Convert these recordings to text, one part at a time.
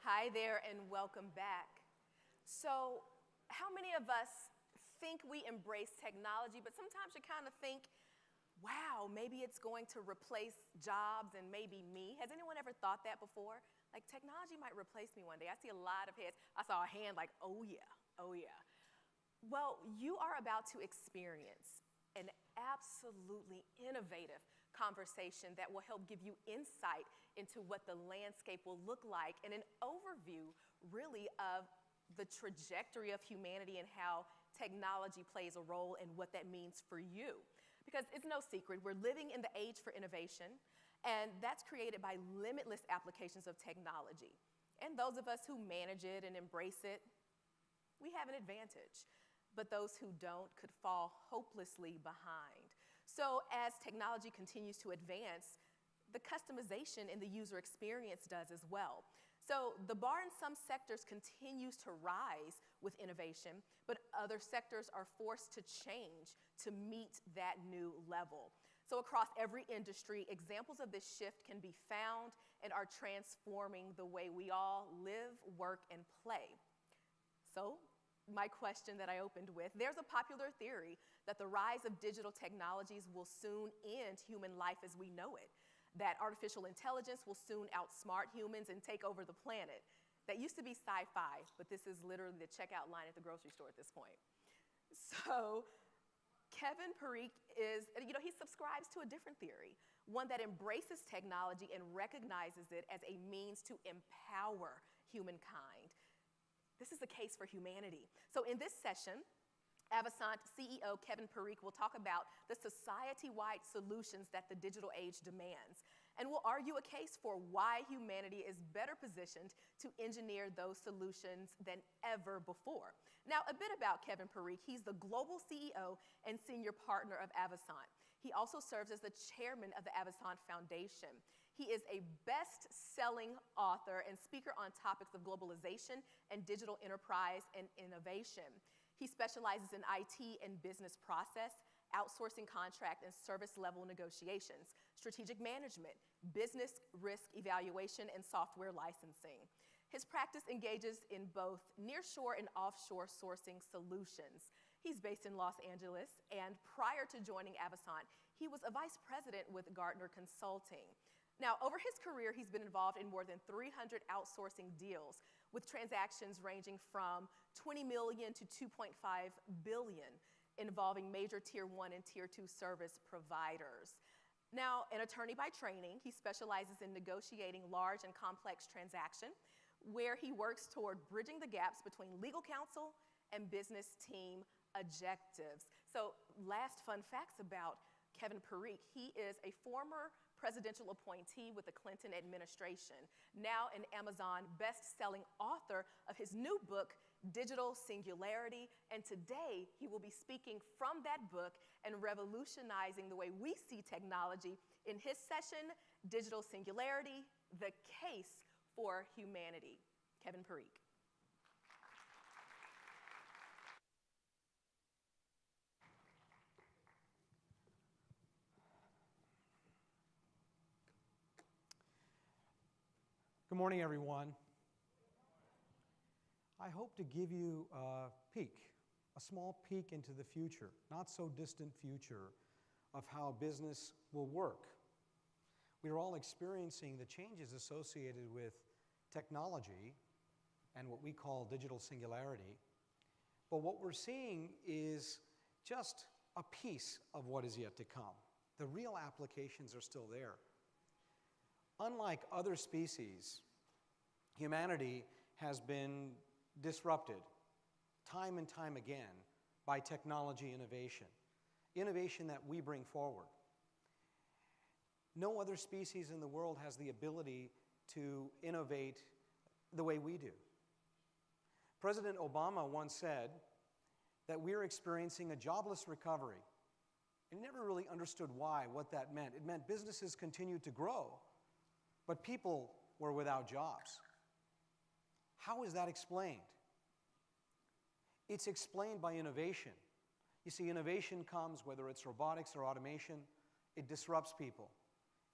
Hi there and welcome back. So, how many of us think we embrace technology, but sometimes you kind of think, wow, maybe it's going to replace jobs and maybe me? Has anyone ever thought that before? Like, technology might replace me one day. I see a lot of heads. I saw a hand like, oh yeah, oh yeah. Well, you are about to experience an absolutely innovative conversation that will help give you insight into what the landscape will look like and an overview, really, of the trajectory of humanity and how technology plays a role and what that means for you. Because it's no secret, we're living in the age for innovation, and that's created by limitless applications of technology. And those of us who manage it and embrace it, we have an advantage. But those who don't could fall hopelessly behind. So as technology continues to advance, the customization in the user experience does as well. So the bar in some sectors continues to rise with innovation, but other sectors are forced to change to meet that new level. So across every industry, examples of this shift can be found and are transforming the way we all live, work, and play. So my question that I opened with, there's a popular theory that the rise of digital technologies will soon end human life as we know it, that artificial intelligence will soon outsmart humans and take over the planet. That used to be sci-fi, but this is literally the checkout line at the grocery store at this point. So Kevin Parikh he subscribes to a different theory, one that embraces technology and recognizes it as a means to empower humankind. This is the case for humanity. So in this session, Avasant CEO Kevin Parikh will talk about the society-wide solutions that the digital age demands, and will argue a case for why humanity is better positioned to engineer those solutions than ever before. Now, a bit about Kevin Parikh. He's the global CEO and senior partner of Avasant. He also serves as the chairman of the Avasant Foundation. He is a best-selling author and speaker on topics of globalization and digital enterprise and innovation. He specializes in IT and business process, outsourcing contract and service level negotiations, strategic management, business risk evaluation, and software licensing. His practice engages in both nearshore and offshore sourcing solutions. He's based in Los Angeles, and prior to joining Avasant, he was a vice president with Gartner Consulting. Now, over his career, he's been involved in more than 300 outsourcing deals, with transactions ranging from $20 million to $2.5 billion, involving major Tier 1 and Tier 2 service providers. Now, an attorney by training, he specializes in negotiating large and complex transactions, where he works toward bridging the gaps between legal counsel and business team objectives. So, last fun facts about Kevin Parikh: he is a former presidential appointee with the Clinton administration, now an Amazon best-selling author of his new book, Digital Singularity, and today he will be speaking from that book and revolutionizing the way we see technology in his session, Digital Singularity, the Case for Humanity. Kevin Parikh. Good morning, everyone. I hope to give you a small peek into the future, not so distant future, of how business will work. We are all experiencing the changes associated with technology and what we call digital singularity. But what we're seeing is just a piece of what is yet to come. The real applications are still there. Unlike other species, humanity has been disrupted time and time again by technology innovation that we bring forward. No other species in the world has the ability to innovate the way we do. President Obama once said that we're experiencing a jobless recovery. He never really understood what that meant. It meant businesses continued to grow, but people were without jobs. How is that explained? It's explained by innovation. You see, innovation comes, whether it's robotics or automation, it disrupts people.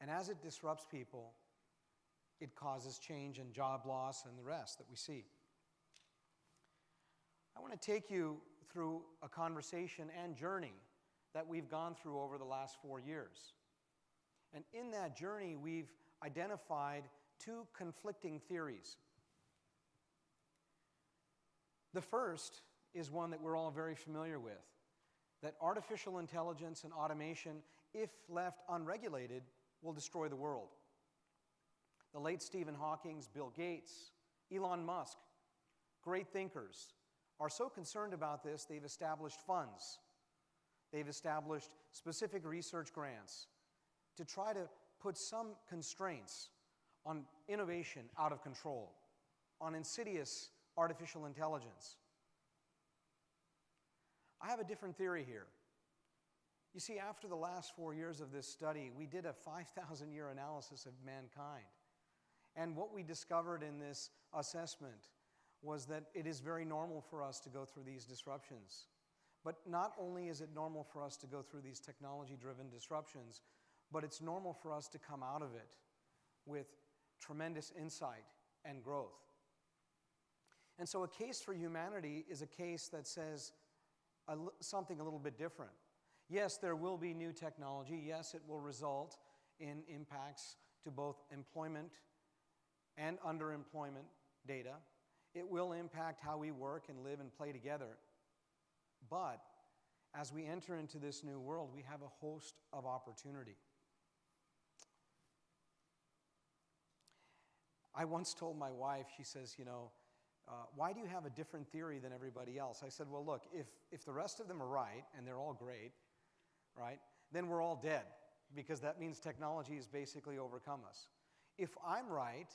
And as it disrupts people, it causes change and job loss and the rest that we see. I want to take you through a conversation and journey that we've gone through over the last 4 years. And in that journey, we've identified two conflicting theories. The first is one that we're all very familiar with, that artificial intelligence and automation, if left unregulated, will destroy the world. The late Stephen Hawking, Bill Gates, Elon Musk, great thinkers, are so concerned about this, they've established funds. They've established specific research grants to try to put some constraints on innovation out of control, on insidious artificial intelligence. I have a different theory here. You see, after the last 4 years of this study, we did a 5,000-year analysis of mankind. And what we discovered in this assessment was that it is very normal for us to go through these disruptions. But not only is it normal for us to go through these technology-driven disruptions, but it's normal for us to come out of it with tremendous insight and growth. And so a case for humanity is a case that says something a little bit different. Yes, there will be new technology. Yes, it will result in impacts to both employment and underemployment data. It will impact how we work and live and play together. But as we enter into this new world, we have a host of opportunity. I once told my wife, she says, why do you have a different theory than everybody else? I said, well, look, if the rest of them are right, and they're all great, right, then we're all dead, because that means technology has basically overcome us. If I'm right,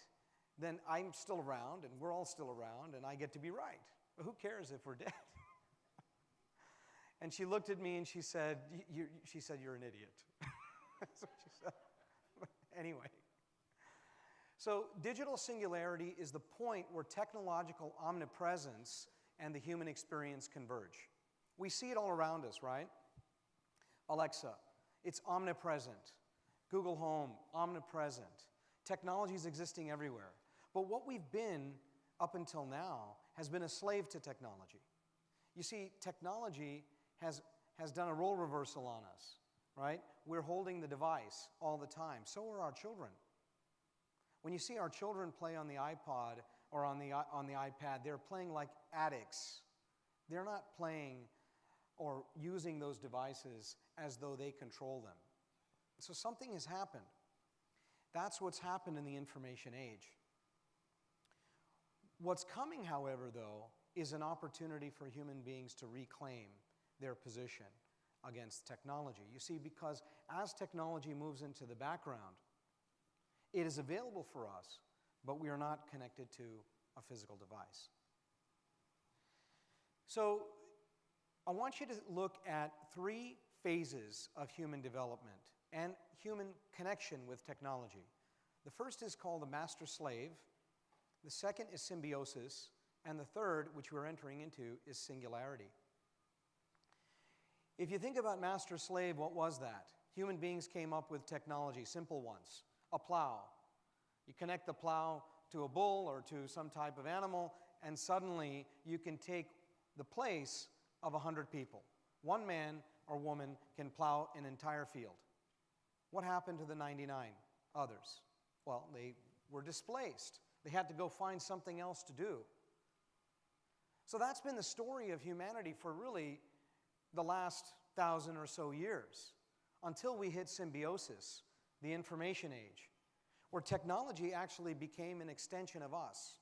then I'm still around, and we're all still around, and I get to be right. But who cares if we're dead? And she looked at me and she said, you're an idiot. That's what she said. Anyway. So digital singularity is the point where technological omnipresence and the human experience converge. We see it all around us, right? Alexa, it's omnipresent. Google Home, omnipresent. Technology is existing everywhere. But what we've been up until now has been a slave to technology. You see, technology has done a role reversal on us, right? We're holding the device all the time. So are our children. When you see our children play on the iPod or on the iPad, they're playing like addicts. They're not playing or using those devices as though they control them. So something has happened. That's what's happened in the information age. What's coming, however, though, is an opportunity for human beings to reclaim their position against technology. You see, because as technology moves into the background, it is available for us, but we are not connected to a physical device. So I want you to look at 3 phases of human development and human connection with technology. The first is called the master-slave, the second is symbiosis, and the third, which we're entering into, is singularity. If you think about master-slave, what was that? Human beings came up with technology, simple ones. A plow. You connect the plow to a bull or to some type of animal, and suddenly you can take the place of 100 people. One man or woman can plow an entire field. What happened to the 99 others? Well, they were displaced. They had to go find something else to do. So that's been the story of humanity for really the last 1,000 or so years, until we hit symbiosis, the information age, where technology actually became an extension of us.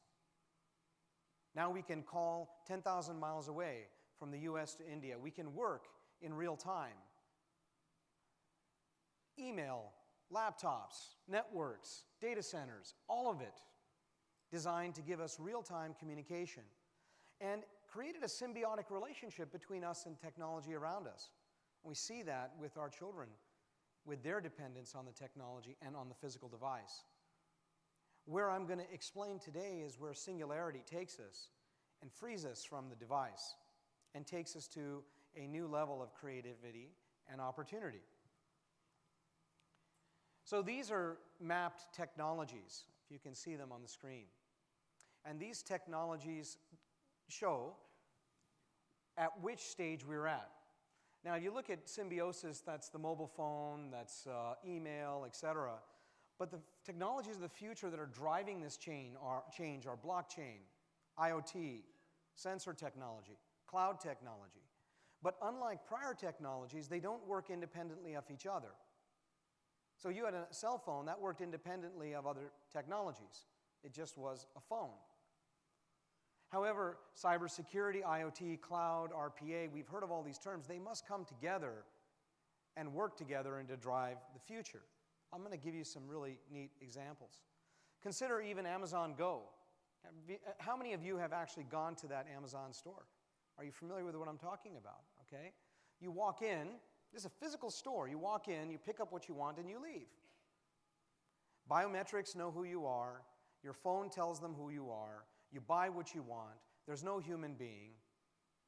Now we can call 10,000 miles away from the US to India. We can work in real time. Email, laptops, networks, data centers, all of it designed to give us real-time communication and created a symbiotic relationship between us and technology around us. We see that with our children, with their dependence on the technology and on the physical device. Where I'm going to explain today is where singularity takes us and frees us from the device and takes us to a new level of creativity and opportunity. So these are mapped technologies. if you can see them on the screen. And these technologies show at which stage we're at. Now, you look at symbiosis, that's the mobile phone, that's email, etc. But the technologies of the future that are driving this change are blockchain, IoT, sensor technology, cloud technology. But unlike prior technologies, they don't work independently of each other. So you had a cell phone that worked independently of other technologies. It just was a phone. However, cybersecurity, IoT, cloud, RPA, we've heard of all these terms. They must come together and work together and to drive the future. I'm going to give you some really neat examples. Consider even Amazon Go. How many of you have actually gone to that Amazon store? Are you familiar with what I'm talking about? Okay? You walk in, this is a physical store. You walk in, you pick up what you want, and you leave. Biometrics know who you are. Your phone tells them who you are. You buy what you want. There's no human being,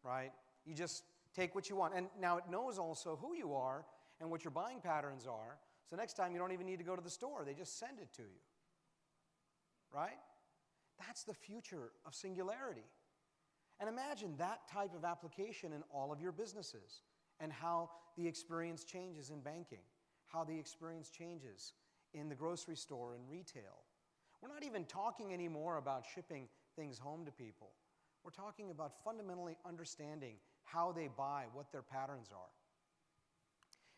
right? You just take what you want. And now it knows also who you are and what your buying patterns are. So next time you don't even need to go to the store. They just send it to you, right? That's the future of singularity. And imagine that type of application in all of your businesses and how the experience changes in banking, how the experience changes in the grocery store and retail. We're not even talking anymore about shipping things home to people. We're talking about fundamentally understanding how they buy, what their patterns are.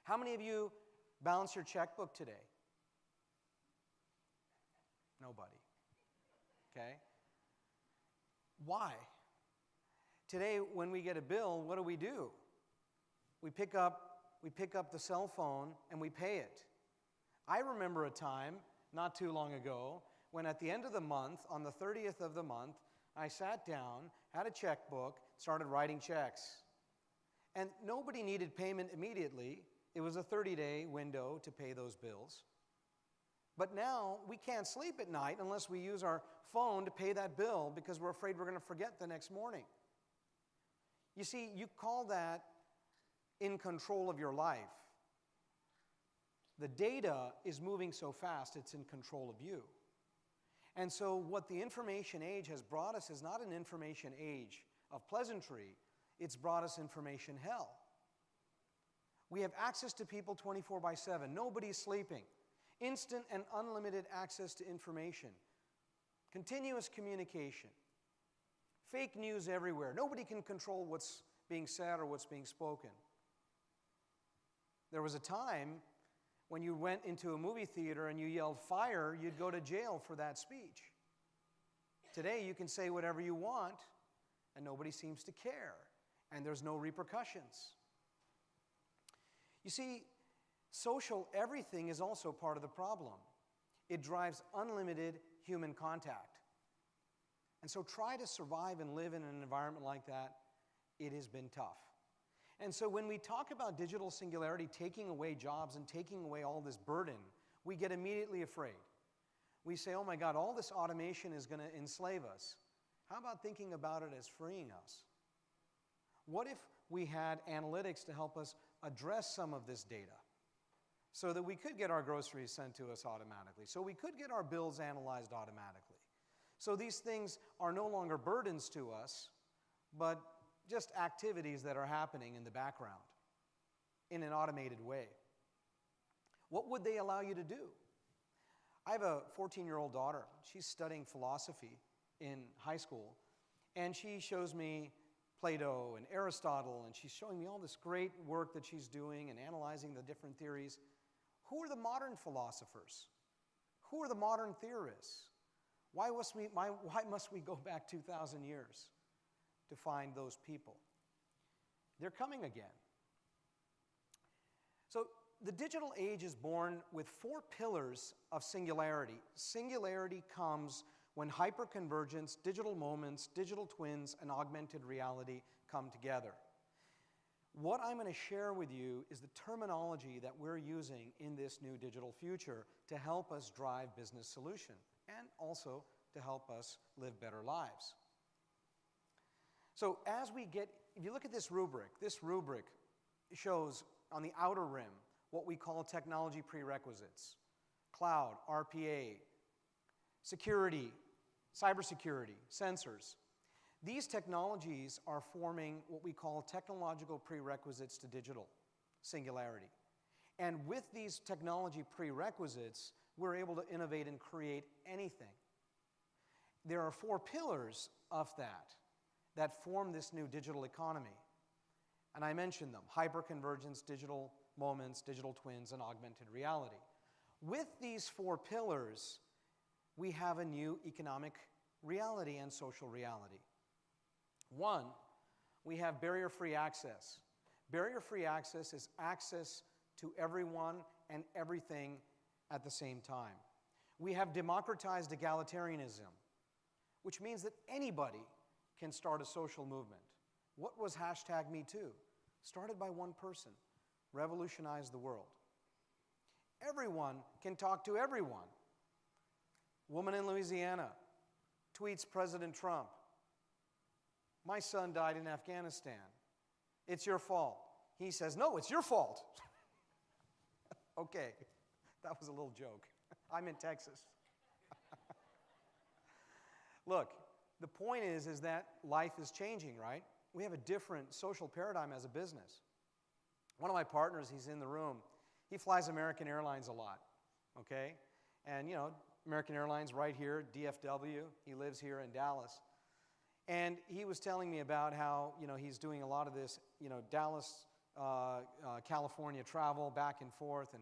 How many of you balance your checkbook today? Nobody. Okay? Why? Today, when we get a bill, what do? We pick up the cell phone and we pay it. I remember a time, not too long ago, when at the end of the month, on the 30th of the month, I sat down, had a checkbook, started writing checks. And nobody needed payment immediately. It was a 30-day window to pay those bills. But now, we can't sleep at night unless we use our phone to pay that bill because we're afraid we're going to forget the next morning. You see, you call that in control of your life. The data is moving so fast, it's in control of you. And so what the information age has brought us is not an information age of pleasantry, it's brought us information hell. We have access to people 24/7. Nobody's sleeping. Instant and unlimited access to information. Continuous communication. Fake news everywhere. Nobody can control what's being said or what's being spoken. There was a time when you went into a movie theater and you yelled fire, you'd go to jail for that speech. Today you can say whatever you want and nobody seems to care, and there's no repercussions. You see, social everything is also part of the problem. It drives unlimited human contact. And so try to survive and live in an environment like that. It has been tough. And so when we talk about digital singularity taking away jobs and taking away all this burden, we get immediately afraid. We say, oh my God, all this automation is going to enslave us. How about thinking about it as freeing us? What if we had analytics to help us address some of this data so that we could get our groceries sent to us automatically, so we could get our bills analyzed automatically? So these things are no longer burdens to us, but just activities that are happening in the background in an automated way. What would they allow you to do? I have a 14-year-old daughter. She's studying philosophy in high school, and she shows me Plato and Aristotle, and she's showing me all this great work that she's doing and analyzing the different theories. Who are the modern philosophers? Who are the modern theorists? Why must we go back 2,000 years to find those people? They're coming again. So the digital age is born with 4 pillars of singularity. Singularity comes when hyperconvergence, digital moments, digital twins, and augmented reality come together. What I'm going to share with you is the terminology that we're using in this new digital future to help us drive business solution and also to help us live better lives. So if you look at this rubric shows on the outer rim what we call technology prerequisites. Cloud, RPA, security, cybersecurity, sensors. These technologies are forming what we call technological prerequisites to digital singularity. And with these technology prerequisites, we're able to innovate and create anything. There are 4 pillars of that form this new digital economy. And I mentioned them: hyperconvergence, digital moments, digital twins, and augmented reality. With these 4 pillars, we have a new economic reality and social reality. 1, we have barrier-free access. Barrier-free access is access to everyone and everything at the same time. We have democratized egalitarianism, which means that anybody can start a social movement. What was #MeToo? Started by one person, revolutionized the world. Everyone can talk to everyone. Woman in Louisiana tweets President Trump, "My son died in Afghanistan. It's your fault." He says, "No, it's your fault." Okay, that was a little joke. I'm in Texas. Look, the point is that life is changing, right? We have a different social paradigm as a business. One of my partners, he's in the room, he flies American Airlines a lot, okay? And, you know, American Airlines right here, DFW, he lives here in Dallas. And he was telling me about how, you know, he's doing a lot of this, you know, Dallas, California travel back and forth.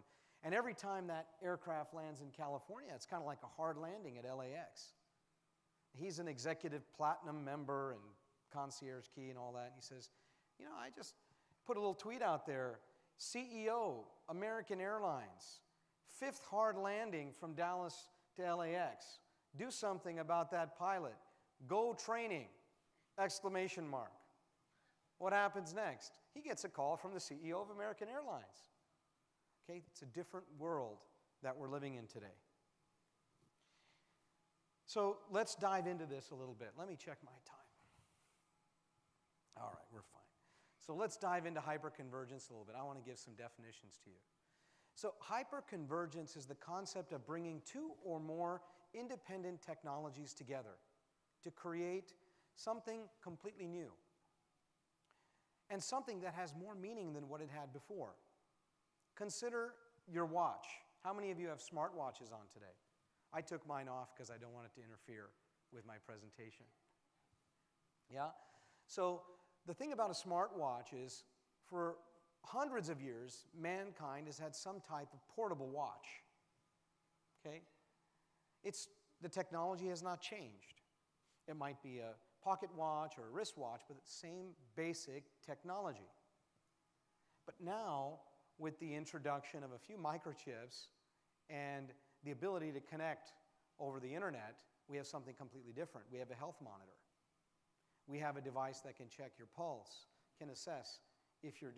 And every time that aircraft lands in California, it's kind of like a hard landing at LAX. He's an executive platinum member and concierge key and all that. And he says, you know, I just put a little tweet out there, CEO, American Airlines, 5th hard landing from Dallas to LAX. Do something about that pilot. Go training, ! What happens next? He gets a call from the CEO of American Airlines. Okay, it's a different world that we're living in today. So let's dive into this a little bit. Let me check my time. All right, we're fine. So let's dive into hyperconvergence a little bit. I want to give some definitions to you. So hyperconvergence is the concept of bringing 2 or more independent technologies together to create something completely new and something that has more meaning than what it had before. Consider your watch. How many of you have smartwatches on today? I took mine off because I don't want it to interfere with my presentation. Yeah? So the thing about a smartwatch is, for hundreds of years, mankind has had some type of portable watch. Okay? The technology has not changed. It might be a pocket watch or a wristwatch, but it's the same basic technology. But now, with the introduction of a few microchips and the ability to connect over the internet, we have something completely different. We have a health monitor. We have a device that can check your pulse, can assess if you're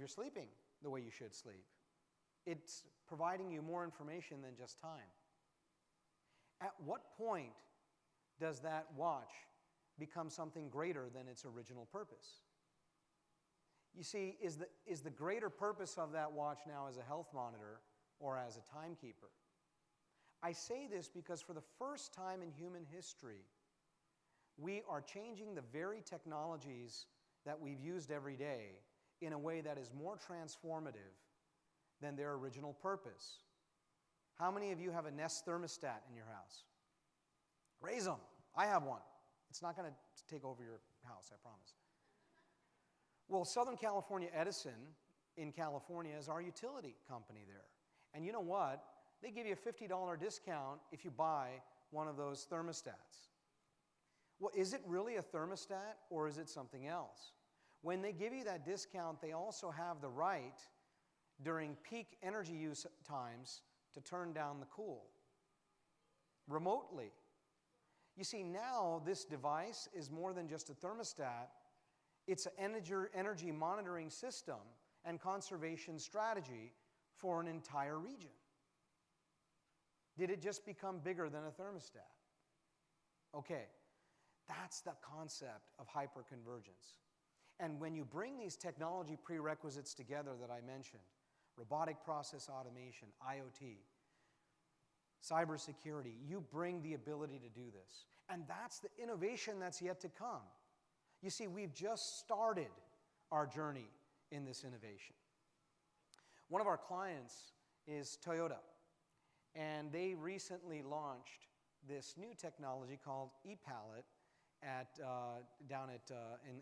sleeping the way you should sleep. It's providing you more information than just time. At what point does that watch become something greater than its original purpose? You see, is the greater purpose of that watch now as a health monitor or as a timekeeper? I say this because for the first time in human history, we are changing the very technologies that we've used every day in a way that is more transformative than their original purpose. How many of you have a Nest thermostat in your house? Raise them. I have one. It's not going to take over your house, I promise. Well, Southern California Edison in California is our utility company there. And you know what? They give you a $50 discount if you buy one of those thermostats. Well, is it really a thermostat or is it something else? When they give you that discount, they also have the right during peak energy use times to turn down the cool remotely. You see, now this device is more than just a thermostat. It's an energy monitoring system and conservation strategy for an entire region. Did it just become bigger than a thermostat? Okay, that's the concept of hyperconvergence. And when you bring these technology prerequisites together that I mentioned, robotic process automation, IoT, cybersecurity. You bring the ability to do this. And that's the innovation that's yet to come. You see, we've just started our journey in this innovation. One of our clients is Toyota, and they recently launched this new technology called ePallet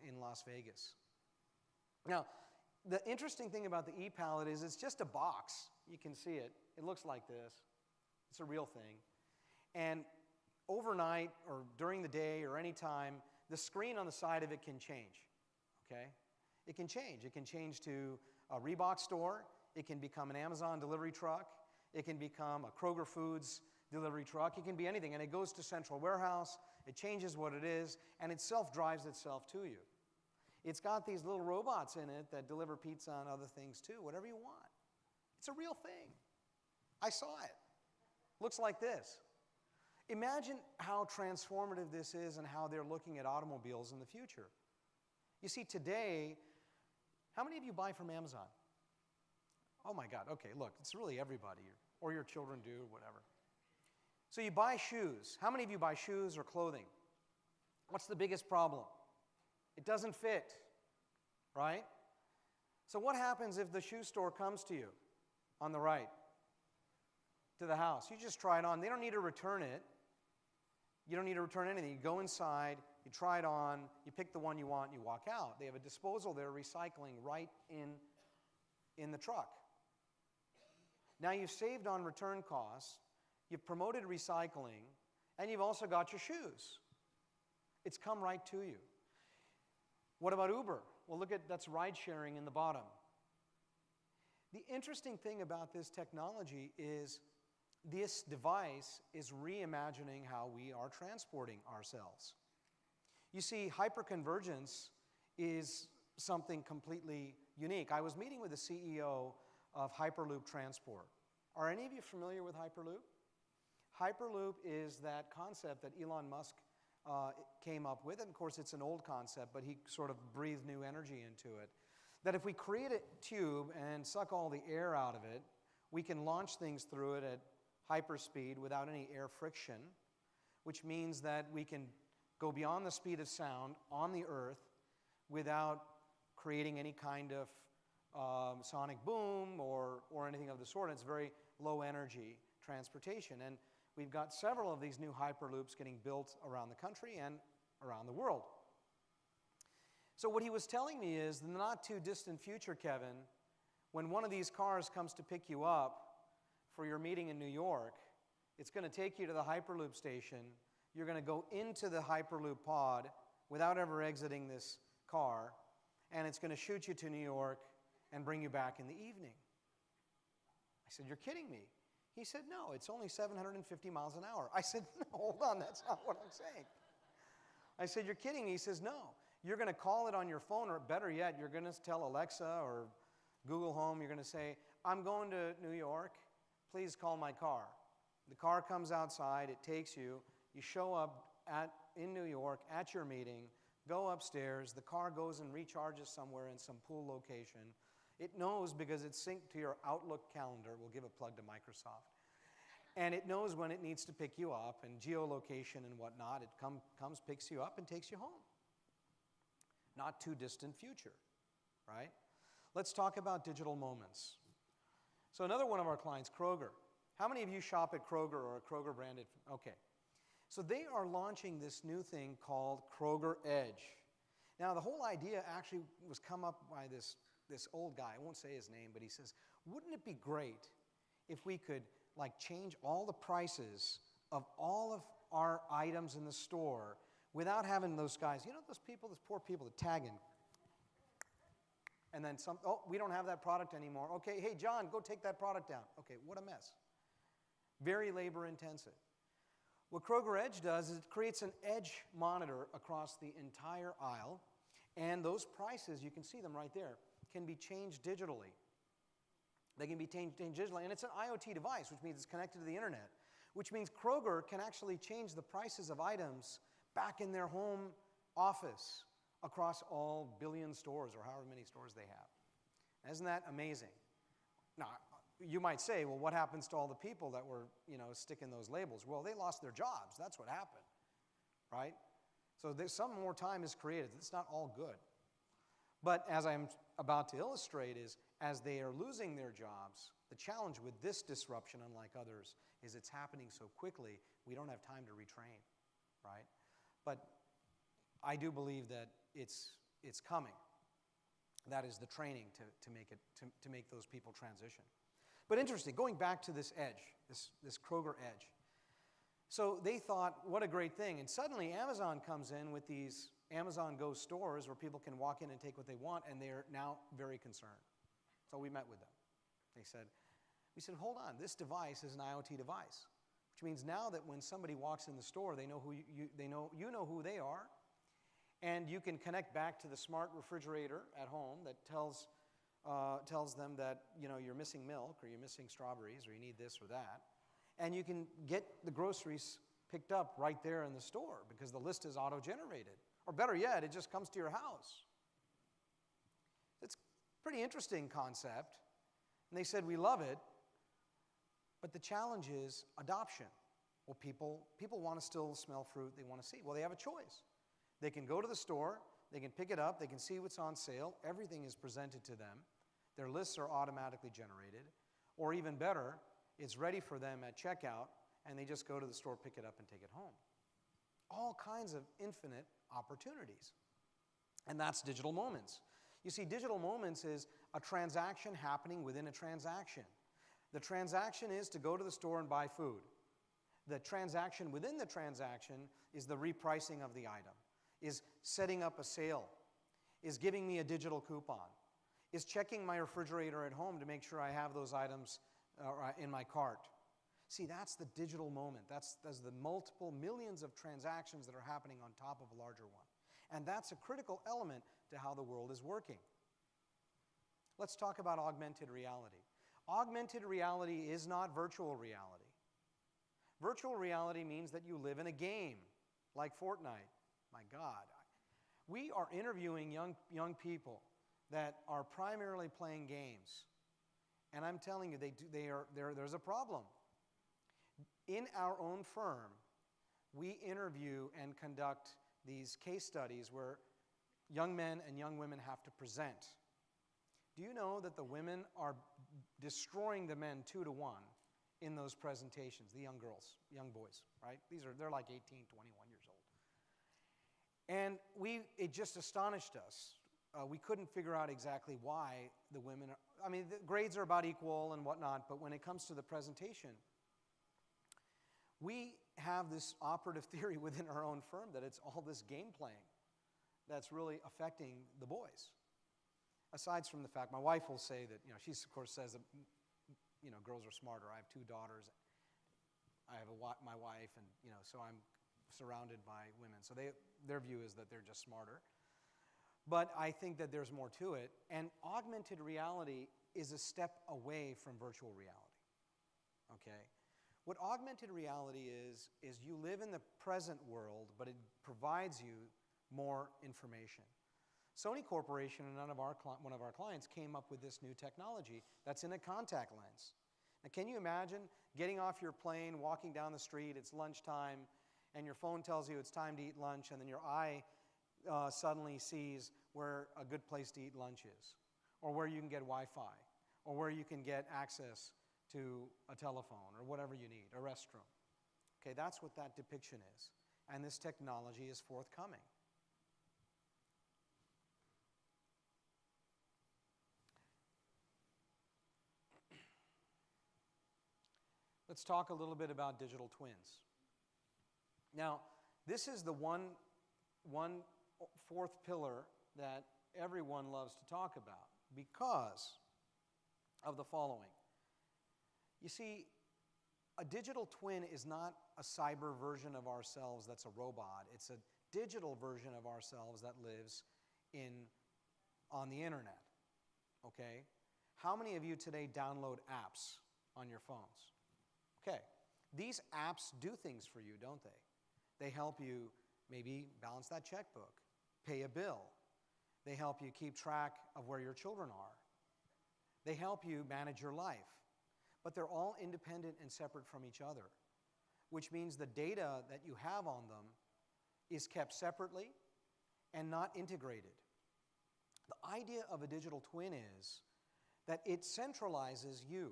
in Las Vegas. Now, the interesting thing about the ePallet is it's just a box. You can see it. It looks like this. It's a real thing. And overnight or during the day or any time, the screen on the side of it can change, okay? It can change. It can change to a Reebok store. It can become an Amazon delivery truck. It can become a Kroger Foods delivery truck. It can be anything, and it goes to central warehouse. It changes what it is, and it self-drives itself to you. It's got these little robots in it that deliver pizza and other things too, whatever you want. It's a real thing. I saw it. Looks like this. Imagine how transformative this is and how they're looking at automobiles in the future. You see, today, how many of you buy from Amazon? Oh my God, okay, look, it's really everybody, or your children do, or whatever. So you buy shoes. How many of you buy shoes or clothing? What's the biggest problem? It doesn't fit, right? So what happens if the shoe store comes to you on the right, to the house? You just try it on. They don't need to return it. You don't need to return anything. You go inside, you try it on, you pick the one you want, and you walk out. They have a disposal there, recycling right in the truck. Now you've saved on return costs, you've promoted recycling, and you've also got your shoes. It's come right to you. What about Uber? Well, look at, that's ride sharing in the bottom. The interesting thing about this technology is this device is reimagining how we are transporting ourselves. You see, hyperconvergence is something completely unique. I was meeting with the CEO of Hyperloop Transport. Are any of you familiar with Hyperloop? Hyperloop is that concept that Elon Musk came up with. And of course, it's an old concept, but he sort of breathed new energy into it. That if we create a tube and suck all the air out of it, we can launch things through it at hyperspeed without any air friction, which means that we can go beyond the speed of sound on the Earth without creating any kind of sonic boom or anything of the sort. It's very low energy transportation. And we've got several of these new hyperloops getting built around the country and around the world. So what he was telling me is, in the not too distant future, Kevin, when one of these cars comes to pick you up for your meeting in New York, it's going to take you to the Hyperloop station. You're going to go into the Hyperloop pod without ever exiting this car, and it's going to shoot you to New York and bring you back in the evening. I said, "You're kidding me." He said, "No, it's only 750 miles an hour." I said, "No, hold on, that's not what I'm saying." I said, "You're kidding me." He says, "No, you're going to call it on your phone, or better yet, you're going to tell Alexa or Google Home, you're going to say, 'I'm going to New York. Please call my car.' The car comes outside, it takes you, you show up in New York at your meeting, go upstairs, the car goes and recharges somewhere in some pool location. It knows because it's synced to your Outlook calendar. We'll give a plug to Microsoft. And it knows when it needs to pick you up, and geolocation and whatnot. It comes, picks you up, and takes you home. Not too distant future, right? Let's talk about digital moments. So another one of our clients, Kroger. How many of you shop at Kroger or a Kroger branded? Okay. So they are launching this new thing called Kroger Edge. Now, the whole idea actually was come up by this old guy. I won't say his name, but he says, wouldn't it be great if we could change all the prices of all of our items in the store without having those guys, those poor people that tag in. And then we don't have that product anymore. Okay, hey, John, go take that product down. Okay, what a mess. Very labor intensive. What Kroger Edge does is it creates an edge monitor across the entire aisle, and those prices, you can see them right there, can be changed digitally. They can be changed digitally, and it's an IoT device, which means it's connected to the internet, which means Kroger can actually change the prices of items back in their home office across all billion stores or however many stores they have. Isn't that amazing? Now, you might say, well, what happens to all the people that were, sticking those labels? Well, they lost their jobs. That's what happened, right? So some more time is created. It's not all good. But as I'm about to illustrate is, as they are losing their jobs, the challenge with this disruption, unlike others, is it's happening so quickly, we don't have time to retrain, right? But I do believe that it's coming. That is the training to make those people transition. But interesting, going back to this edge, this Kroger edge. So they thought, what a great thing. And suddenly Amazon comes in with these Amazon Go stores where people can walk in and take what they want, and they're now very concerned. So we met with them. We said, hold on, this device is an IoT device, which means now that when somebody walks in the store, they know you know who they are, and you can connect back to the smart refrigerator at home that tells them that you're missing milk, or you're missing strawberries, or you need this or that. And you can get the groceries picked up right there in the store because the list is auto-generated. Or better yet, it just comes to your house. It's a pretty interesting concept. And they said, we love it, but the challenge is adoption. Well, people want to still smell fruit. They want to see. Well, they have a choice. They can go to the store. They can pick it up. They can see what's on sale. Everything is presented to them. Their lists are automatically generated. Or even better, it's ready for them at checkout, and they just go to the store, pick it up, and take it home. All kinds of infinite opportunities. And that's digital moments. You see, digital moments is a transaction happening within a transaction. The transaction is to go to the store and buy food. The transaction within the transaction is the repricing of the item, is setting up a sale, is giving me a digital coupon, is checking my refrigerator at home to make sure I have those items in my cart. See, that's the digital moment. That's the multiple millions of transactions that are happening on top of a larger one. And that's a critical element to how the world is working. Let's talk about augmented reality. Augmented reality is not virtual reality. Virtual reality means that you live in a game, like Fortnite. My God. We are interviewing young people that are primarily playing games. And I'm telling you, there's a problem. In our own firm, we interview and conduct these case studies where young men and young women have to present. Do you know that the women are destroying the men 2-1 in those presentations, the young girls, young boys, right? They're like 18, 21 years old. And it just astonished us. We couldn't figure out exactly why the women the grades are about equal and whatnot, but when it comes to the presentation, we have this operative theory within our own firm that it's all this game playing that's really affecting the boys. Aside from the fact, my wife will say that, she of course says that, girls are smarter. I have 2 daughters. I have my wife, and, so I'm surrounded by women. So their view is that they're just smarter. But I think that there's more to it. And augmented reality is a step away from virtual reality. Okay? What augmented reality is you live in the present world, but it provides you more information. Sony Corporation and one of our clients came up with this new technology that's in a contact lens. Now, can you imagine getting off your plane, walking down the street, it's lunchtime, and your phone tells you it's time to eat lunch, and then your eye suddenly sees where a good place to eat lunch is, or where you can get Wi-Fi, or where you can get access to a telephone, or whatever you need, a restroom. Okay, that's what that depiction is. And this technology is forthcoming. Let's talk a little bit about digital twins. Now, this is the one fourth pillar that everyone loves to talk about because of the following. You see, a digital twin is not a cyber version of ourselves that's a robot. It's a digital version of ourselves that lives on the internet. Okay? How many of you today download apps on your phones? Okay. These apps do things for you, don't they? They help you maybe balance that checkbook, pay a bill. They help you keep track of where your children are. They help you manage your life. but they're all independent and separate from each other, which means the data that you have on them is kept separately and not integrated. The idea of a digital twin is that it centralizes you,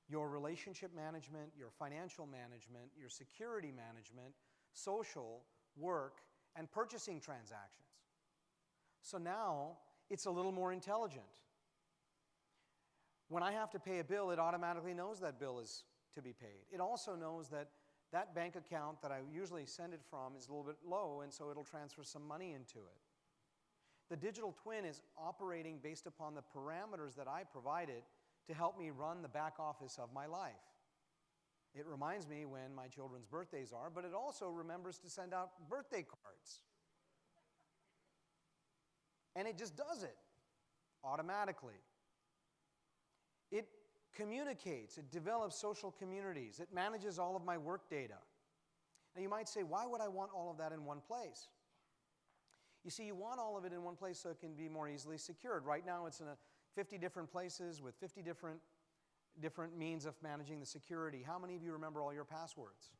your relationship management, your financial management, your security management, social, work, and purchasing transactions. So now it's a little more intelligent. When I have to pay a bill, it automatically knows that bill is to be paid. It also knows that that bank account that I usually send it from is a little bit low, and so it'll transfer some money into it. The digital twin is operating based upon the parameters that I provided to help me run the back office of my life. It reminds me when my children's birthdays are, but it also remembers to send out birthday cards. And it just does it automatically. It communicates, it develops social communities, it manages all of my work data. Now you might say, why would I want all of that in one place? You see, you want all of it in one place so it can be more easily secured. Right now it's in 50 different places with 50 different means of managing the security. How many of you remember all your passwords?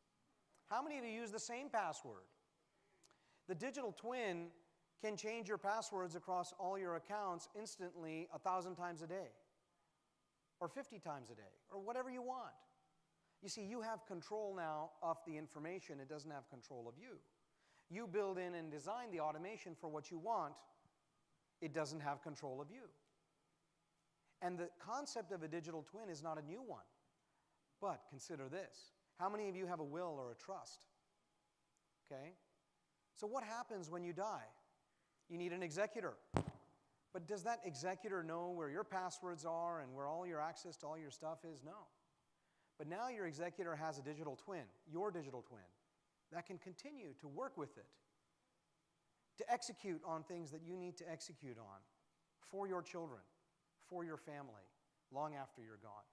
How many of you use the same password? The digital twin can change your passwords across all your accounts instantly 1,000 times a day, or 50 times a day, or whatever you want. You see, you have control now of the information. It doesn't have control of you. You build in and design the automation for what you want. It doesn't have control of you. And the concept of a digital twin is not a new one. But consider this. How many of you have a will or a trust? Okay? So what happens when you die? You need an executor. But does that executor know where your passwords are and where all your access to all your stuff is? No. But now your executor has a digital twin, your digital twin, that can continue to work with it, to execute on things that you need to execute on for your children, for your family, long after you're gone.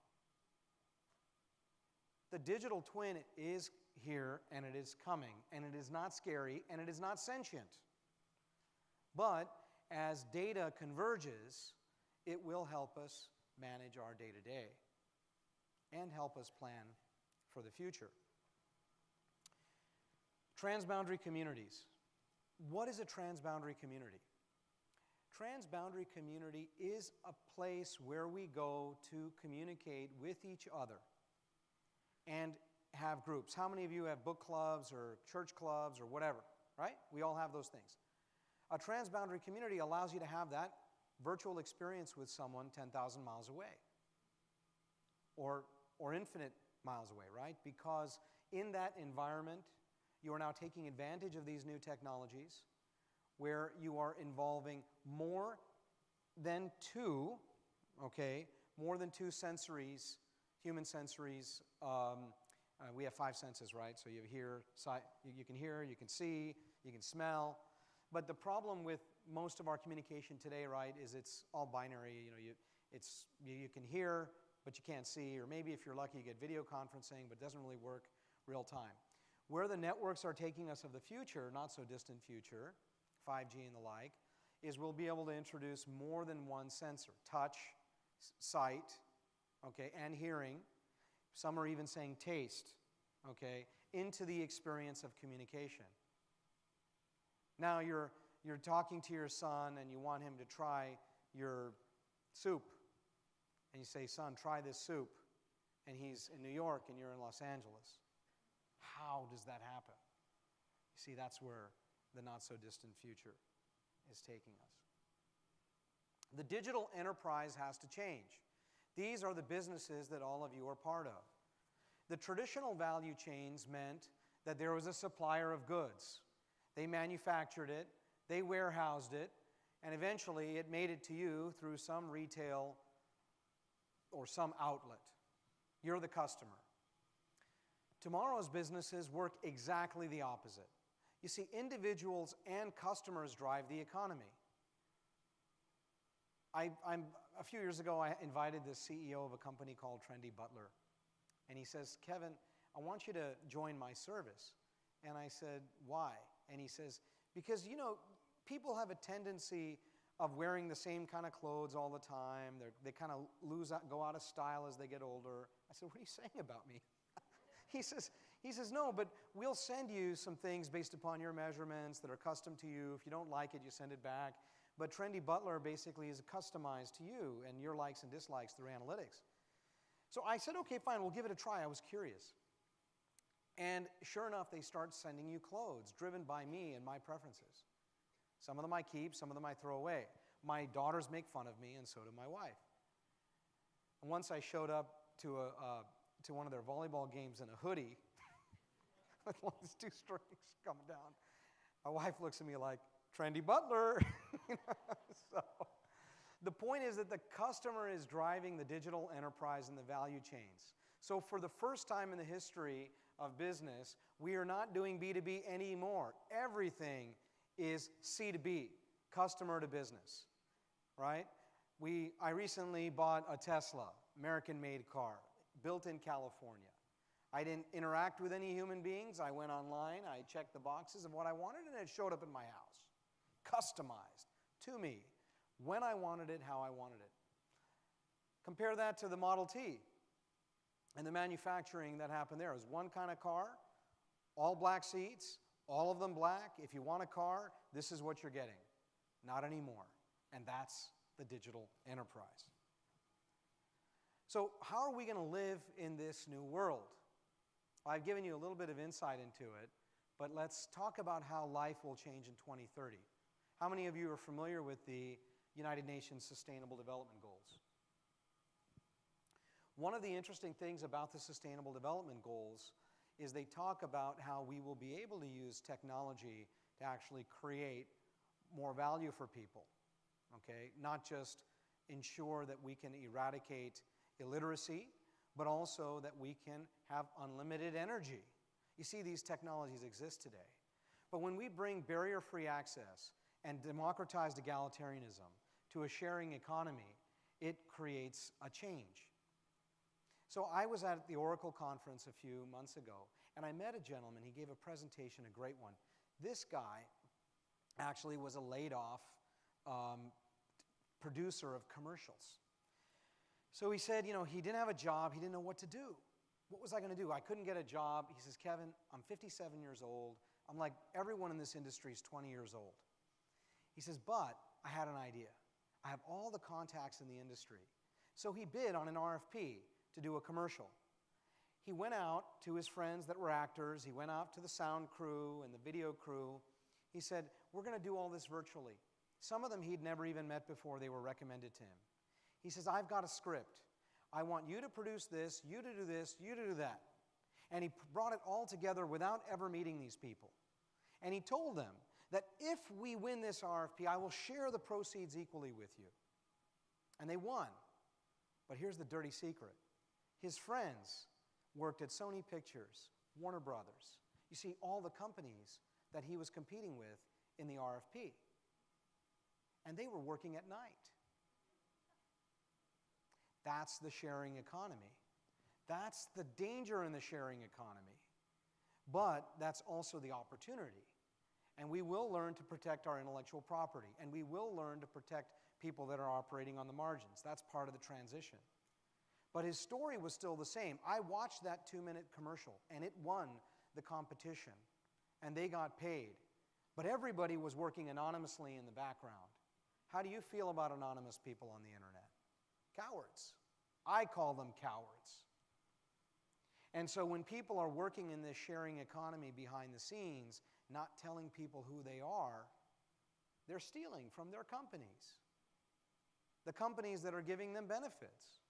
The digital twin is here, and it is coming, and it is not scary, and it is not sentient. But as data converges, it will help us manage our day-to-day and help us plan for the future. Transboundary communities. What is a transboundary community? Transboundary community is a place where we go to communicate with each other and have groups. How many of you have book clubs or church clubs or whatever, right? We all have those things. A transboundary community allows you to have that virtual experience with someone 10,000 miles away or infinite miles away, right? Because in that environment, you are now taking advantage of these new technologies where you are involving more than two sensories, human sensories. We have 5 senses, right? So you hear, you can hear, you can see, you can smell. But the problem with most of our communication today, right, is it's all binary. You can hear, but you can't see. Or maybe if you're lucky, you get video conferencing, but it doesn't really work real time. Where the networks are taking us of the future, not so distant future, 5G and the like, is we'll be able to introduce more than one sensor, touch, sight, and hearing. Some are even saying taste, into the experience of communication. Now you're talking to your son and you want him to try your soup. And you say, son, try this soup. And he's in New York and you're in Los Angeles. How does that happen? You see, that's where the not-so-distant future is taking us. The digital enterprise has to change. These are the businesses that all of you are part of. The traditional value chains meant that there was a supplier of goods. They manufactured it, they warehoused it, and eventually it made it to you through some retail or some outlet. You're the customer. Tomorrow's businesses work exactly the opposite. You see, individuals and customers drive the economy. A few years ago, I invited the CEO of a company called Trendy Butler. And he says, Kevin, I want you to join my service. And I said, why? And he says, because, people have a tendency of wearing the same kind of clothes all the time. They kind of go out of style as they get older. I said, what are you saying about me? He says, no, but we'll send you some things based upon your measurements that are custom to you. If you don't like it, you send it back. But Trendy Butler basically is customized to you and your likes and dislikes through analytics. So I said, okay, fine, we'll give it a try. I was curious. And sure enough, they start sending you clothes driven by me and my preferences. Some of them I keep, some of them I throw away. My daughters make fun of me, and so do my wife. And once I showed up to one of their volleyball games in a hoodie with one of these two strings coming down. My wife looks at me like, Trendy Butler. So the point is that the customer is driving the digital enterprise and the value chains. So for the first time in the history of business, we are not doing B2B anymore. Everything is C2B, customer to business, right? I recently bought a Tesla, American-made car, built in California. I didn't interact with any human beings. I went online, I checked the boxes of what I wanted, and it showed up in my house, customized to me, when I wanted it, how I wanted it. Compare that to the Model T and the manufacturing that happened there. It was one kind of car, all black seats, all of them black. If you want a car, this is what you're getting. Not anymore. And that's the digital enterprise. So how are we going to live in this new world? I've given you a little bit of insight into it, but let's talk about how life will change in 2030. How many of you are familiar with the United Nations Sustainable Development Goals? One of the interesting things about the Sustainable Development Goals is they talk about how we will be able to use technology to actually create more value for people, okay? Not just ensure that we can eradicate illiteracy, but also that we can have unlimited energy. You see, these technologies exist today. But when we bring barrier-free access and democratized egalitarianism to a sharing economy, it creates a change. So I was at the Oracle conference a few months ago, and I met a gentleman. He gave a presentation, a great one. This guy actually was a laid-off producer of commercials. So he said, he didn't have a job. He didn't know what to do. What was I going to do? I couldn't get a job. He says, Kevin, I'm 57 years old. I'm like everyone in this industry is 20 years old. He says, but I had an idea. I have all the contacts in the industry. So he bid on an RFP to do a commercial. He went out to his friends that were actors. He went out to the sound crew and the video crew. He said, we're going to do all this virtually. Some of them he'd never even met before. They were recommended to him. He says, I've got a script. I want you to produce this, you to do this, you to do that. And he brought it all together without ever meeting these people. And he told them that if we win this RFP, I will share the proceeds equally with you. And they won. But here's the dirty secret. His friends worked at Sony Pictures, Warner Brothers. You see, all the companies that he was competing with in the RFP. And they were working at night. That's the sharing economy. That's the danger in the sharing economy. But that's also the opportunity. And we will learn to protect our intellectual property. And we will learn to protect people that are operating on the margins. That's part of the transition. But his story was still the same. I watched that 2-minute commercial, and it won the competition. And they got paid. But everybody was working anonymously in the background. How do you feel about anonymous people on the internet? Cowards. I call them cowards. And so when people are working in this sharing economy behind the scenes, not telling people who they are, they're stealing from their companies. The companies that are giving them benefits.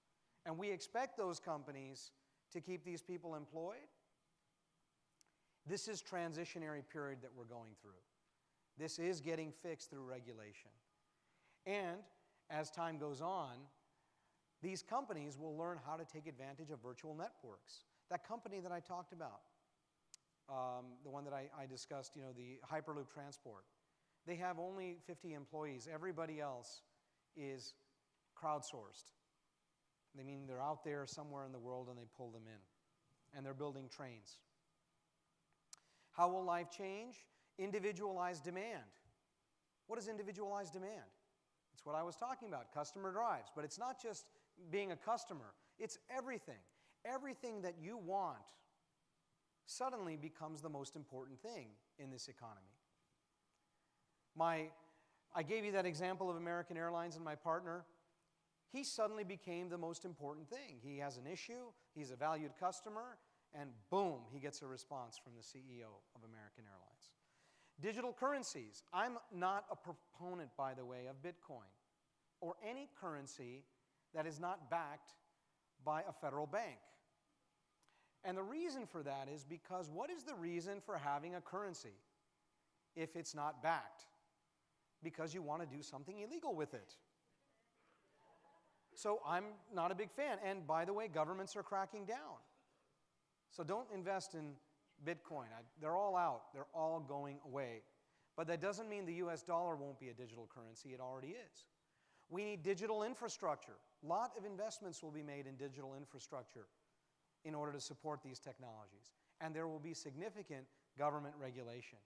And we expect those companies to keep these people employed. This is transitionary period that we're going through. This is getting fixed through regulation. And as time goes on, these companies will learn how to take advantage of virtual networks. That company that I talked about, the one that I discussed, the Hyperloop Transport, they have only 50 employees. Everybody else is crowdsourced. They mean they're out there somewhere in the world and they pull them in. And they're building trains. How will life change? Individualized demand. What is individualized demand? It's what I was talking about, customer drives. But it's not just being a customer. It's everything. Everything that you want suddenly becomes the most important thing in this economy. I gave you that example of American Airlines and my partner. He suddenly became the most important thing. He has an issue, he's a valued customer, and boom, he gets a response from the CEO of American Airlines. Digital currencies. I'm not a proponent, by the way, of Bitcoin or any currency that is not backed by a federal bank. And the reason for that is because what is the reason for having a currency if it's not backed? Because you want to do something illegal with it. So I'm not a big fan. And by the way, governments are cracking down. So don't invest in Bitcoin. They're all out. They're all going away. But that doesn't mean the US dollar won't be a digital currency. It already is. We need digital infrastructure. A lot of investments will be made in digital infrastructure in order to support these technologies. And there will be significant government regulation.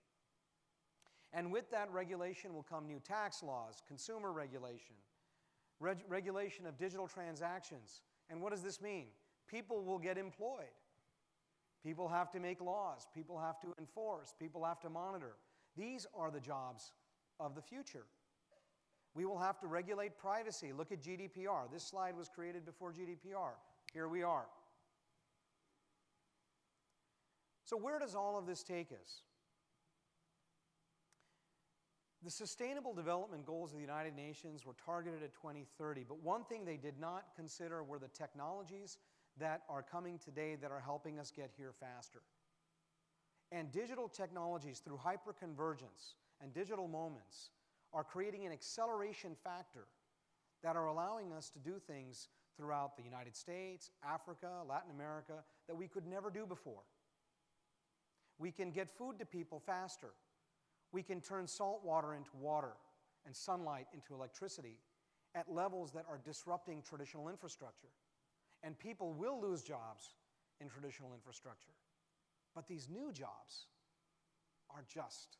And with that regulation will come new tax laws, consumer regulation, regulation of digital transactions. And what does this mean? People will get employed. People have to make laws. People have to enforce. People have to monitor. These are the jobs of the future. We will have to regulate privacy. Look at GDPR. This slide was created before GDPR. Here we are. So where does all of this take us? The Sustainable Development Goals of the United Nations were targeted at 2030, but one thing they did not consider were the technologies that are coming today that are helping us get here faster. And digital technologies through hyperconvergence and digital moments are creating an acceleration factor that are allowing us to do things throughout the United States, Africa, Latin America that we could never do before. We can get food to people faster. We can turn salt water into water and sunlight into electricity at levels that are disrupting traditional infrastructure. And people will lose jobs in traditional infrastructure. But these new jobs are just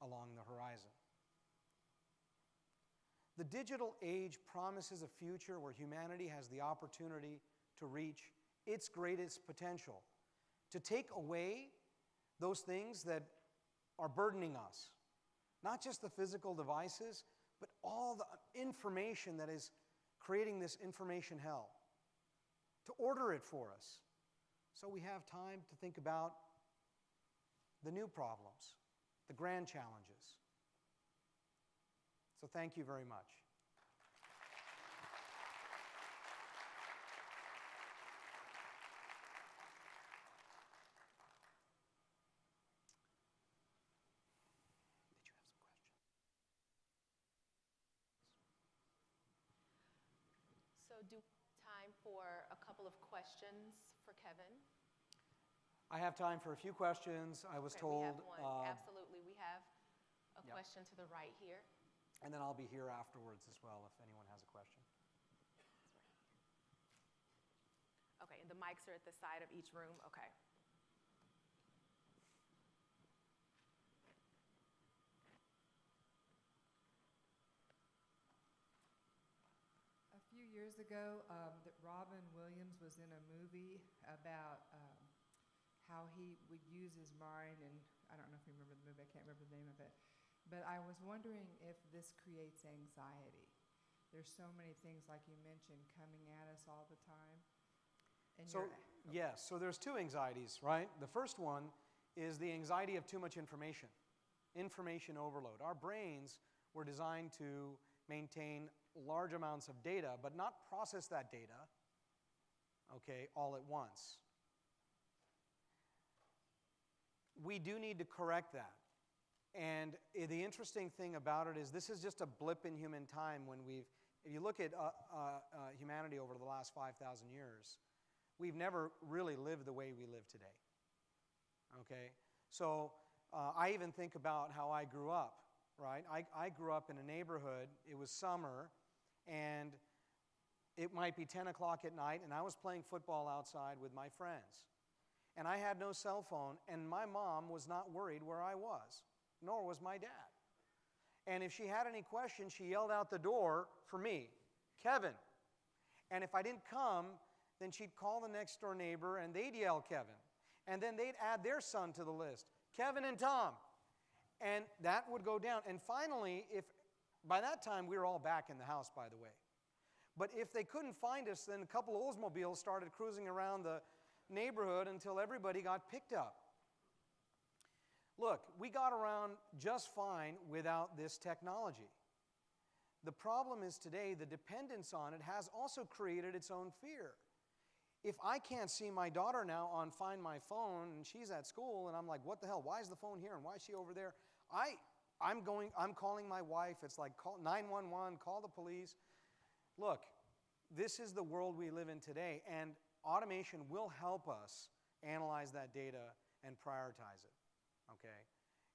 along the horizon. The digital age promises a future where humanity has the opportunity to reach its greatest potential, to take away those things that are burdening us. Not just the physical devices, but all the information that is creating this information hell. To order it for us. So we have time to think about the new problems, the grand challenges. So thank you very much. So do we have time for a couple of questions for Kevin? I have time for a few questions. I was told. We have one. Absolutely. We have a question to the right here. And then I'll be here afterwards as well if anyone has a question. Okay, and the mics are at the side of each room? Okay. A few years ago, that Robin Williams was in a movie about how he would use his mind, and I don't know if you remember the movie, I can't remember the name of it, but I was wondering if this creates anxiety. There's so many things, like you mentioned, coming at us all the time. And yes, so there's two anxieties, right? The first one is the anxiety of too much information, information overload. Our brains were designed to maintain large amounts of data, but not process that data, okay, all at once. We do need to correct that. And the interesting thing about it is this is just a blip in human time when if you look at humanity over the last 5,000 years, we've never really lived the way we live today, okay? So I even think about how I grew up, right? I grew up in a neighborhood, it was summer, and it might be 10 o'clock at night, and I was playing football outside with my friends. And I had no cell phone, and my mom was not worried where I was, nor was my dad. And if she had any questions, she yelled out the door for me, Kevin. And if I didn't come, then she'd call the next door neighbor and they'd yell Kevin. And then they'd add their son to the list, Kevin and Tom. And that would go down. And finally, by that time, we were all back in the house, by the way. But if they couldn't find us, then a couple of Oldsmobiles started cruising around the neighborhood until everybody got picked up. Look, we got around just fine without this technology. The problem is today, the dependence on it has also created its own fear. If I can't see my daughter now on Find My Phone and she's at school and I'm like, what the hell, why is the phone here and why is she over there? I'm calling my wife. It's like call 911, call the police. Look, this is the world we live in today, and automation will help us analyze that data and prioritize it, okay?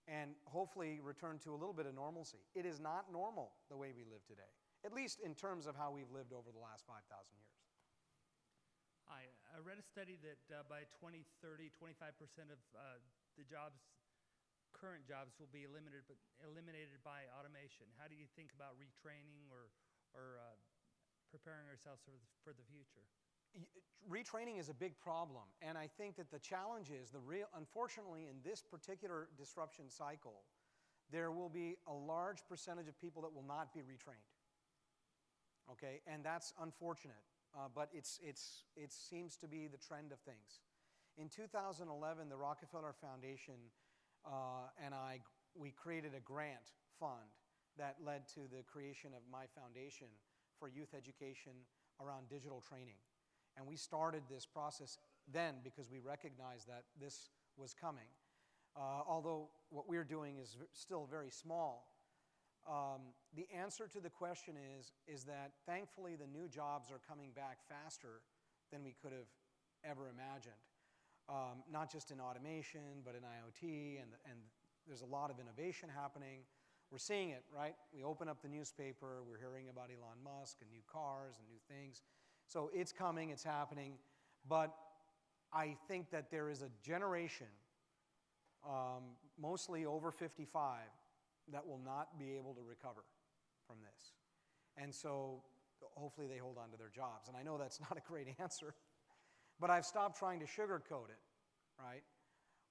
And hopefully return to a little bit of normalcy. It is not normal the way we live today, at least in terms of how we've lived over the last 5,000 years. I read a study that by 2030, 25% of the current jobs will be eliminated by automation. How do you think about retraining or preparing ourselves for the future? Retraining is a big problem, and I think that the challenge is unfortunately, in this particular disruption cycle, there will be a large percentage of people that will not be retrained. Okay, and that's unfortunate, but it seems to be the trend of things. In 2011, the Rockefeller Foundation we created a grant fund that led to the creation of my foundation for youth education around digital training. And we started this process then because we recognized that this was coming. Although what we're doing is still very small, the answer to the question is that thankfully the new jobs are coming back faster than we could have ever imagined. Not just in automation, but in IoT, and there's a lot of innovation happening. We're seeing it, right? We open up the newspaper, we're hearing about Elon Musk and new cars and new things. So it's coming, it's happening, but I think that there is a generation, mostly over 55, that will not be able to recover from this. And so hopefully they hold on to their jobs. And I know that's not a great answer, but I've stopped trying to sugarcoat it, right?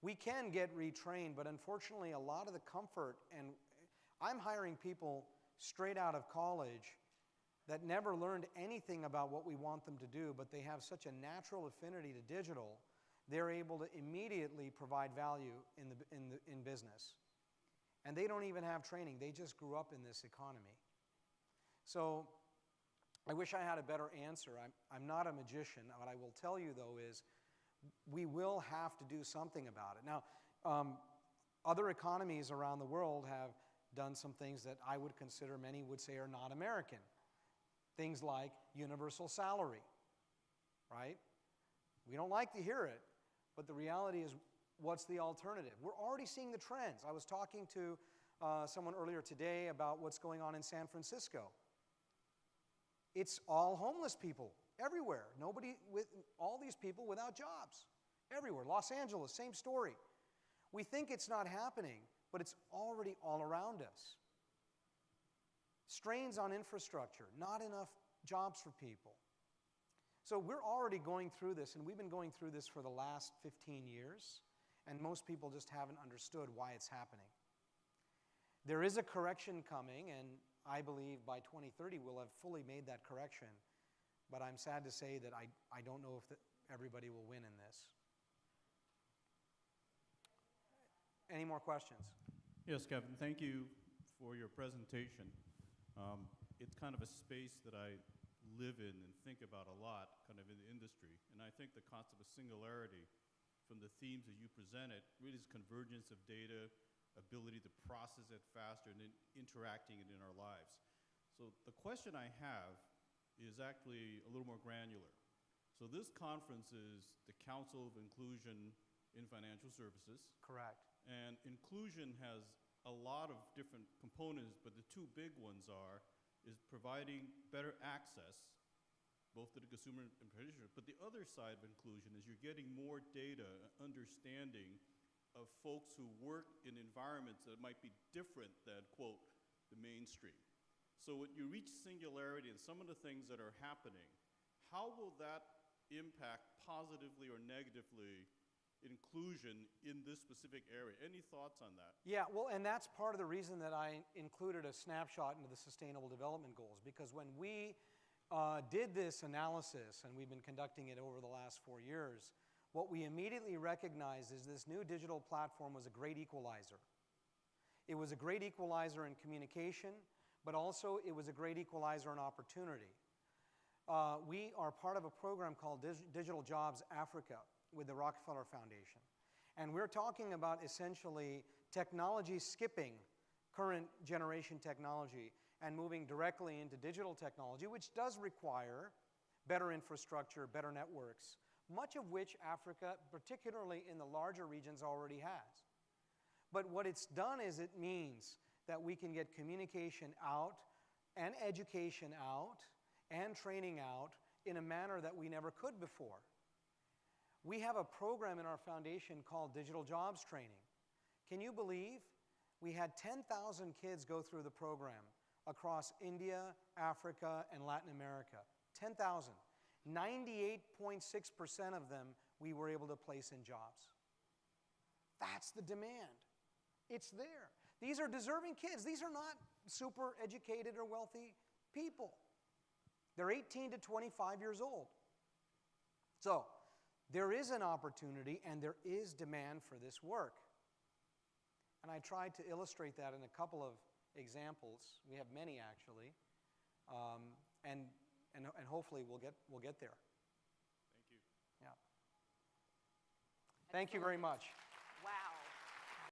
We can get retrained, but unfortunately a lot of the comfort, and I'm hiring people straight out of college that never learned anything about what we want them to do, but they have such a natural affinity to digital, they're able to immediately provide value in business. And they don't even have training. They just grew up in this economy. So I wish I had a better answer. I'm not a magician. What I will tell you, though, is we will have to do something about it. Now, other economies around the world have done some things that I would consider, many would say, are not American. Things like universal salary, right? We don't like to hear it, but the reality is, what's the alternative? We're already seeing the trends. I was talking to someone earlier today about what's going on in San Francisco. It's all homeless people everywhere. All these people without jobs everywhere. Los Angeles, same story. We think it's not happening, but it's already all around us. Strains on infrastructure, not enough jobs for people. So we're already going through this, and we've been going through this for the last 15 years, and most people just haven't understood why it's happening. There is a correction coming, and I believe by 2030 we'll have fully made that correction, but I'm sad to say that I don't know if everybody will win in this. Any more questions? Yes, Kevin, thank you for your presentation. It's kind of a space that I live in and think about a lot, kind of in the industry. And I think the concept of singularity from the themes that you presented really is convergence of data, ability to process it faster, and then interacting it in our lives. So the question I have is actually a little more granular. So this conference is the Council of Inclusion in Financial Services. Correct. And inclusion has a lot of different components, but the two big ones is providing better access, both to the consumer and producer. But the other side of inclusion is you're getting more data, understanding of folks who work in environments that might be different than, quote, the mainstream. So when you reach singularity and some of the things that are happening, how will that impact positively or negatively inclusion in this specific area? Any thoughts on that? Yeah, well, and that's part of the reason that I included a snapshot into the Sustainable Development Goals, because when we did this analysis, and we've been conducting it over the last 4 years, what we immediately recognized is this new digital platform was a great equalizer. It was a great equalizer in communication, but also it was a great equalizer in opportunity. We are part of a program called Digital Jobs Africa with the Rockefeller Foundation. And we're talking about essentially technology skipping current generation technology and moving directly into digital technology, which does require better infrastructure, better networks, much of which Africa, particularly in the larger regions, already has. But what it's done is it means that we can get communication out and education out and training out in a manner that we never could before. We have a program in our foundation called Digital Jobs Training. Can you believe we had 10,000 kids go through the program across India, Africa, and Latin America? 10,000. 98.6% of them we were able to place in jobs. That's the demand. It's there. These are deserving kids. These are not super educated or wealthy people. They're 18 to 25 years old. So, there is an opportunity and there is demand for this work. And I tried to illustrate that in a couple of examples. We have many, actually. And hopefully we'll get there. Thank you. Yeah. Thank you very much.